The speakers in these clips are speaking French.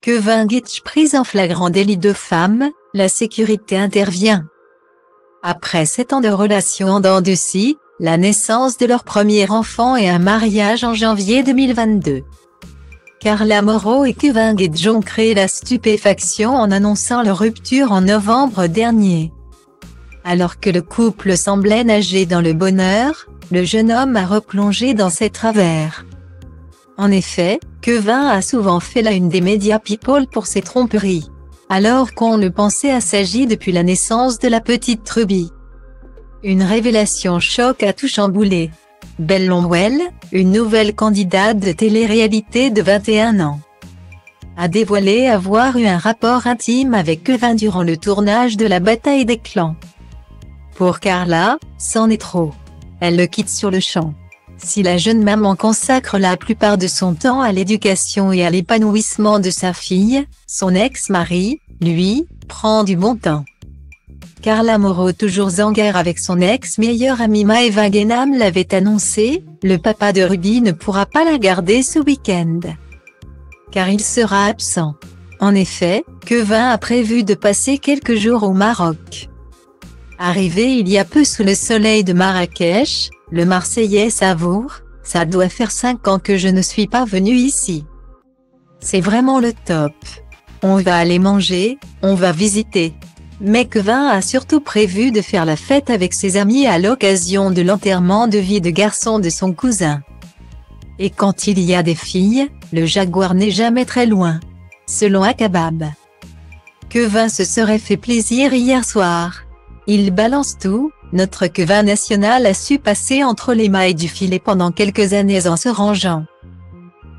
Kevin Guitch prise en flagrant délit de femme, la sécurité intervient. Après 7 ans de relation en dents de scie, la naissance de leur premier enfant et un mariage en janvier 2022. Carla Moreau et Kevin Guitch ont créé la stupéfaction en annonçant leur rupture en novembre dernier. Alors que le couple semblait nager dans le bonheur, le jeune homme a replongé dans ses travers. En effet, Kevin a souvent fait la une des médias People pour ses tromperies. Alors qu'on le pensait assagi depuis la naissance de la petite Ruby. Une révélation choc a tout chamboulé. Belle Longwell, une nouvelle candidate de télé-réalité de 21 ans, a dévoilé avoir eu un rapport intime avec Kevin durant le tournage de la bataille des clans. Pour Carla, c'en est trop. Elle le quitte sur le champ. Si la jeune maman consacre la plupart de son temps à l'éducation et à l'épanouissement de sa fille, son ex-mari, lui, prend du bon temps. Carla Moreau, toujours en guerre avec son ex-meilleure amie Maeva Guénam, l'avait annoncé, le papa de Ruby ne pourra pas la garder ce week-end, car il sera absent. En effet, Kevin a prévu de passer quelques jours au Maroc. Arrivé il y a peu sous le soleil de Marrakech, le Marseillais savoure, « Ça doit faire 5 ans que je ne suis pas venu ici. C'est vraiment le top. On va aller manger, on va visiter. » Mais Kevin a surtout prévu de faire la fête avec ses amis à l'occasion de l'enterrement de vie de garçon de son cousin. Et quand il y a des filles, le jaguar n'est jamais très loin. Selon Akabab, Kevin se serait fait plaisir hier soir. Il balance tout, notre Kevin national a su passer entre les mailles du filet pendant quelques années en se rangeant.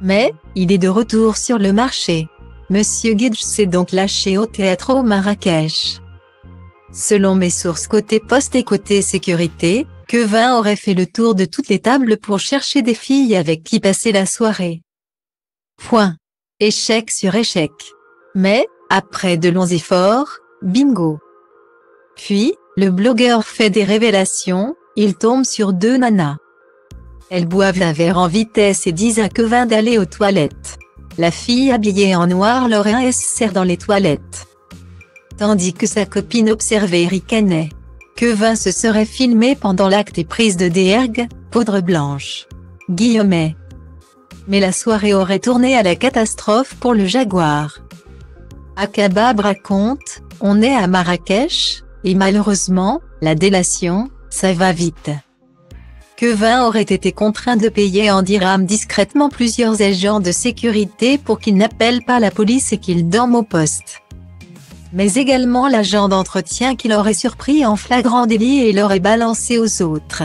Mais, il est de retour sur le marché. Monsieur Guitch s'est donc lâché au théâtre au Marrakech. Selon mes sources côté poste et côté sécurité, Kevin aurait fait le tour de toutes les tables pour chercher des filles avec qui passer la soirée. Point. Échec sur échec. Mais, après de longs efforts, bingo. Puis, le blogueur fait des révélations, il tombe sur 2 nanas. Elles boivent un verre en vitesse et disent à Kevin d'aller aux toilettes. La fille habillée en noir leur sert dans les toilettes. Tandis que sa copine observait et ricanait. Kevin se serait filmé pendant l'acte et prise de dergue, poudre blanche. Guillemets. Mais la soirée aurait tourné à la catastrophe pour le jaguar. Akabab raconte, on est à Marrakech, et malheureusement, la délation, ça va vite. Kevin aurait été contraint de payer en dirhams discrètement plusieurs agents de sécurité pour qu'ils n'appellent pas la police et qu'ils dorment au poste. Mais également l'agent d'entretien qui l'aurait surpris en flagrant délit et l'aurait balancé aux autres.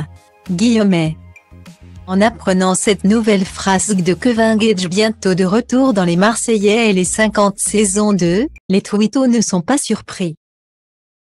Guillemets. En apprenant cette nouvelle frasque de Kevin Guitch bientôt de retour dans les Marseillais et les 50 saisons 2, les twittos ne sont pas surpris.